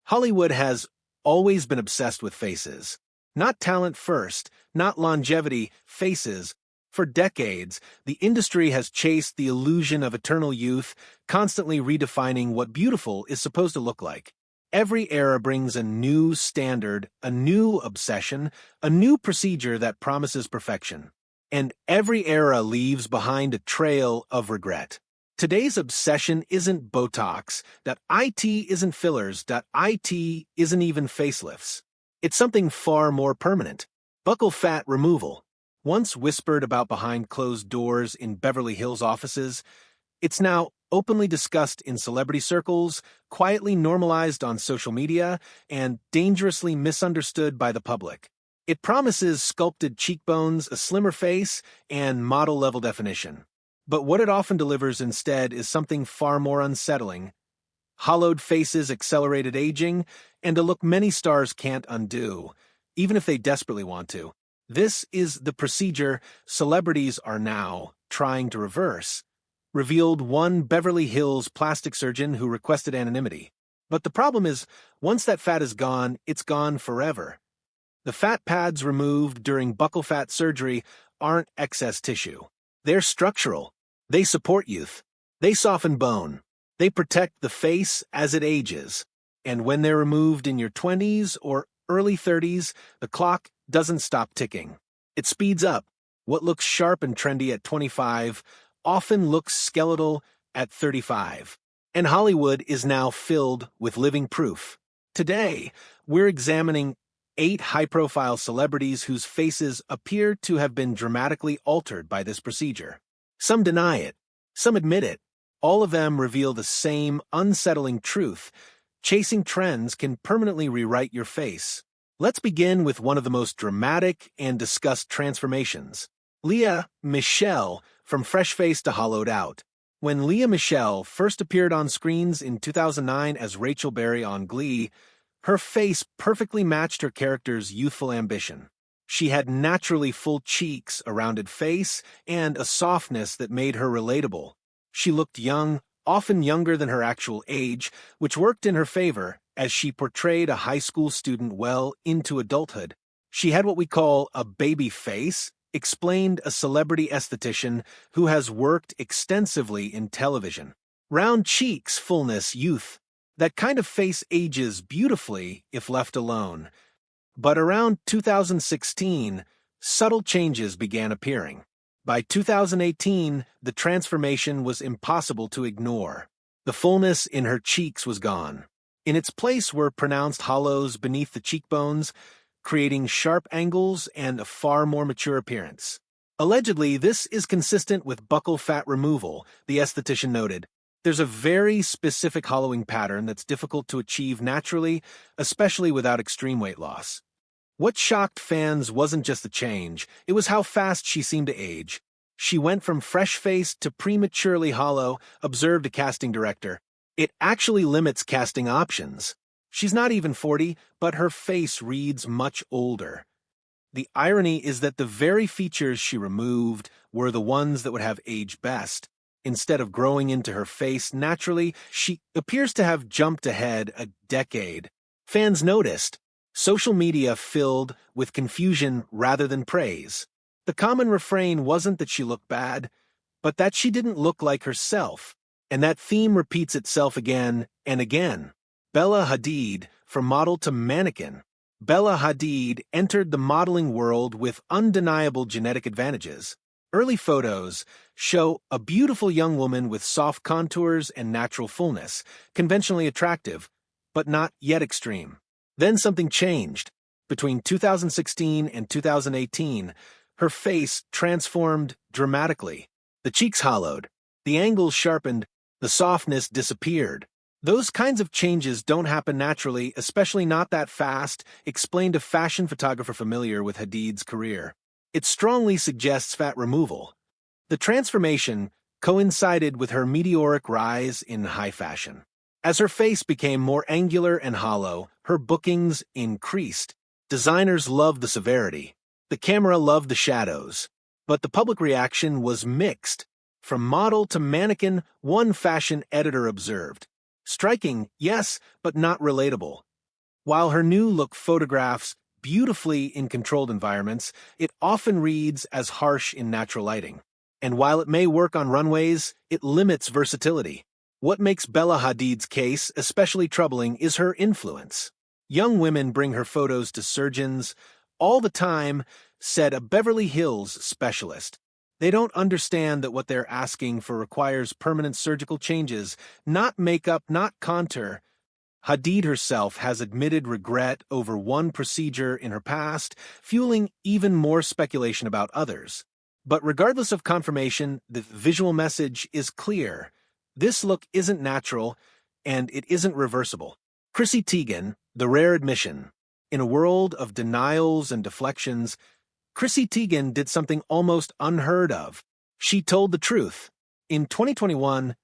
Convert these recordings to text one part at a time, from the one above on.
Hollywood has always been obsessed with faces. Not talent first, not longevity, faces. For decades, the industry has chased the illusion of eternal youth, constantly redefining what beautiful is supposed to look like. Every era brings a new standard, a new obsession, a new procedure that promises perfection. And every era leaves behind a trail of regret. Today's obsession isn't Botox, .it isn't fillers, .it isn't even facelifts. It's something far more permanent. Buccal fat removal. Once whispered about behind closed doors in Beverly Hills offices, it's now openly discussed in celebrity circles, quietly normalized on social media, and dangerously misunderstood by the public. It promises sculpted cheekbones, a slimmer face, and model-level definition. But what it often delivers instead is something far more unsettling: hollowed faces, accelerated aging, and a look many stars can't undo, even if they desperately want to. This is the procedure celebrities are now trying to reverse, revealed one Beverly Hills plastic surgeon who requested anonymity. But the problem is, once that fat is gone, it's gone forever. The fat pads removed during buccal fat surgery aren't excess tissue. They're structural. They support youth. They soften bone. They protect the face as it ages. And when they're removed in your 20s or early 30s, the clock doesn't stop ticking. It speeds up. What looks sharp and trendy at 25 often looks skeletal at 35. And Hollywood is now filled with living proof. Today, we're examining 8 high-profile celebrities whose faces appear to have been dramatically altered by this procedure. Some deny it. Some admit it. All of them reveal the same unsettling truth: chasing trends can permanently rewrite your face. Let's begin with one of the most dramatic and discussed transformations. Lea Michele, from fresh face to hollowed out. When Lea Michele first appeared on screens in 2009 as Rachel Berry on Glee, her face perfectly matched her character's youthful ambition. She had naturally full cheeks, a rounded face, and a softness that made her relatable. She looked young, often younger than her actual age, which worked in her favor as she portrayed a high school student well into adulthood. She had what we call a baby face, explained a celebrity esthetician who has worked extensively in television. Round cheeks, fullness, youth. That kind of face ages beautifully if left alone. But around 2016, subtle changes began appearing. By 2018, the transformation was impossible to ignore. The fullness in her cheeks was gone. In its place were pronounced hollows beneath the cheekbones, creating sharp angles and a far more mature appearance. Allegedly, this is consistent with buccal fat removal, the esthetician noted. There's a very specific hollowing pattern that's difficult to achieve naturally, especially without extreme weight loss. What shocked fans wasn't just the change, it was how fast she seemed to age. She went from fresh-faced to prematurely hollow, observed a casting director. It actually limits casting options. She's not even 40, but her face reads much older. The irony is that the very features she removed were the ones that would have aged best. Instead of growing into her face naturally, she appears to have jumped ahead a decade. Fans noticed. Social media filled with confusion rather than praise. The common refrain wasn't that she looked bad, but that she didn't look like herself. And that theme repeats itself again and again. Bella Hadid, from model to mannequin. Bella Hadid entered the modeling world with undeniable genetic advantages. Early photos show a beautiful young woman with soft contours and natural fullness, conventionally attractive, but not yet extreme. Then something changed. Between 2016 and 2018, her face transformed dramatically. The cheeks hollowed, the angles sharpened, the softness disappeared. Those kinds of changes don't happen naturally, especially not that fast, explained a fashion photographer familiar with Hadid's career. It strongly suggests fat removal. The transformation coincided with her meteoric rise in high fashion. As her face became more angular and hollow, her bookings increased. Designers loved the severity. The camera loved the shadows. But the public reaction was mixed. From model to mannequin, one fashion editor observed. Striking, yes, but not relatable. While her new look photographs beautifully in controlled environments, it often reads as harsh in natural lighting. And while it may work on runways, it limits versatility. What makes Bella Hadid's case especially troubling is her influence. Young women bring her photos to surgeons all the time, said a Beverly Hills specialist. They don't understand that what they're asking for requires permanent surgical changes, not makeup, not contour. Hadid herself has admitted regret over one procedure in her past, fueling even more speculation about others. But regardless of confirmation, the visual message is clear. This look isn't natural, and it isn't reversible. Chrissy Teigen, the rare admission. In a world of denials and deflections, Chrissy Teigen did something almost unheard of. She told the truth. In 2021,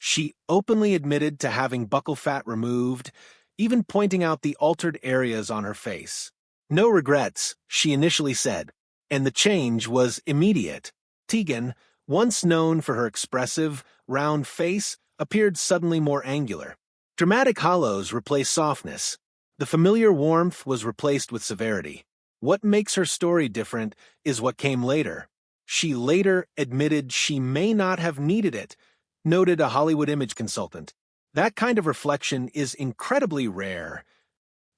she openly admitted to having buccal fat removed, even pointing out the altered areas on her face. No regrets, she initially said, and the change was immediate. Teigen, once known for her expressive, round face, appeared suddenly more angular. Dramatic hollows replaced softness. The familiar warmth was replaced with severity. What makes her story different is what came later. She later admitted she may not have needed it, noted a Hollywood image consultant. That kind of reflection is incredibly rare.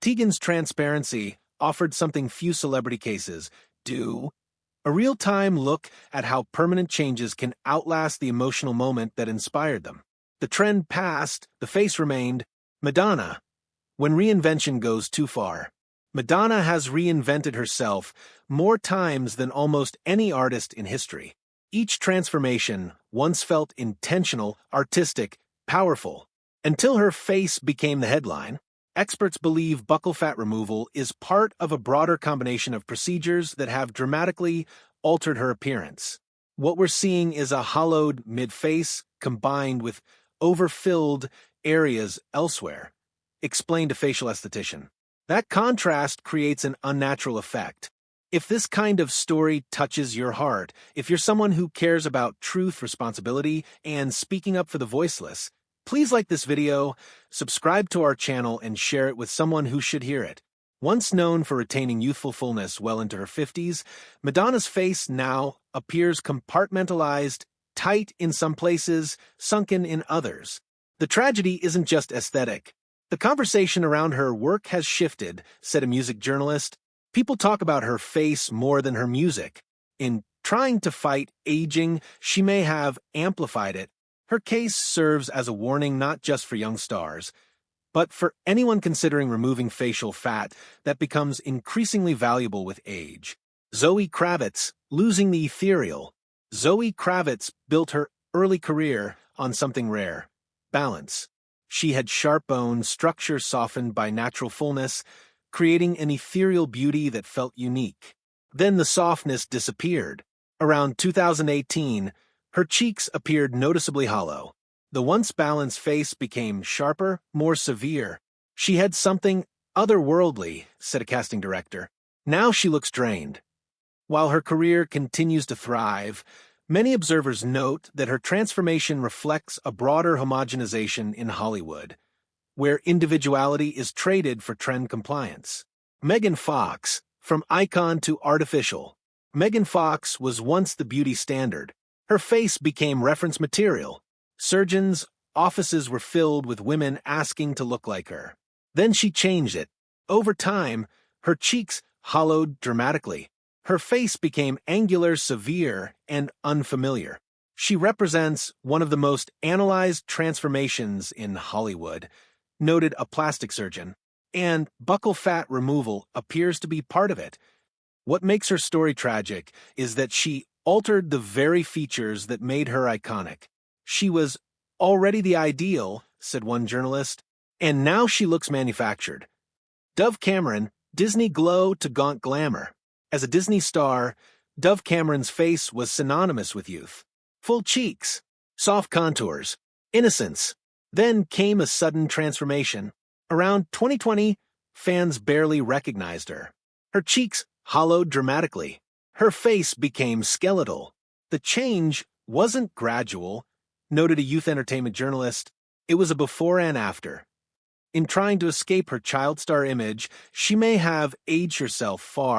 Teigen's transparency offered something few celebrity cases do. A real-time look at how permanent changes can outlast the emotional moment that inspired them. The trend passed, the face remained. Madonna. When reinvention goes too far. Madonna has reinvented herself more times than almost any artist in history. Each transformation once felt intentional, artistic, powerful. Until her face became the headline, experts believe buccal fat removal is part of a broader combination of procedures that have dramatically altered her appearance. What we're seeing is a hollowed mid-face combined with overfilled areas elsewhere, explained a facial esthetician. That contrast creates an unnatural effect. If this kind of story touches your heart, if you're someone who cares about truth, responsibility, and speaking up for the voiceless, please like this video, subscribe to our channel, and share it with someone who should hear it. Once known for retaining youthful fullness well into her 50s, Madonna's face now appears compartmentalized, tight in some places, sunken in others. The tragedy isn't just aesthetic. The conversation around her work has shifted, said a music journalist. People talk about her face more than her music. In trying to fight aging, she may have amplified it. Her case serves as a warning not just for young stars, but for anyone considering removing facial fat that becomes increasingly valuable with age. Zoe Kravitz, losing the ethereal. Zoe Kravitz built her early career on something rare: balance. She had sharp bone structure softened by natural fullness, creating an ethereal beauty that felt unique. Then the softness disappeared. Around 2018, her cheeks appeared noticeably hollow. The once balanced face became sharper, more severe. She had something otherworldly, said a casting director. Now she looks drained. While her career continues to thrive, many observers note that her transformation reflects a broader homogenization in Hollywood, where individuality is traded for trend compliance. Megan Fox, from icon to artificial. Megan Fox was once the beauty standard. Her face became reference material. Surgeons' offices were filled with women asking to look like her. Then she changed it. Over time, her cheeks hollowed dramatically. Her face became angular, severe, and unfamiliar. She represents one of the most analyzed transformations in Hollywood, noted a plastic surgeon, and buccal fat removal appears to be part of it. What makes her story tragic is that she altered the very features that made her iconic. She was already the ideal, said one journalist, and now she looks manufactured. Dove Cameron, Disney glow to gaunt glamour. As a Disney star, Dove Cameron's face was synonymous with youth. Full cheeks, soft contours, innocence. Then came a sudden transformation. Around 2020, fans barely recognized her. Her cheeks hollowed dramatically. Her face became skeletal. The change wasn't gradual, noted a youth entertainment journalist. It was a before and after. In trying to escape her child star image, she may have aged herself far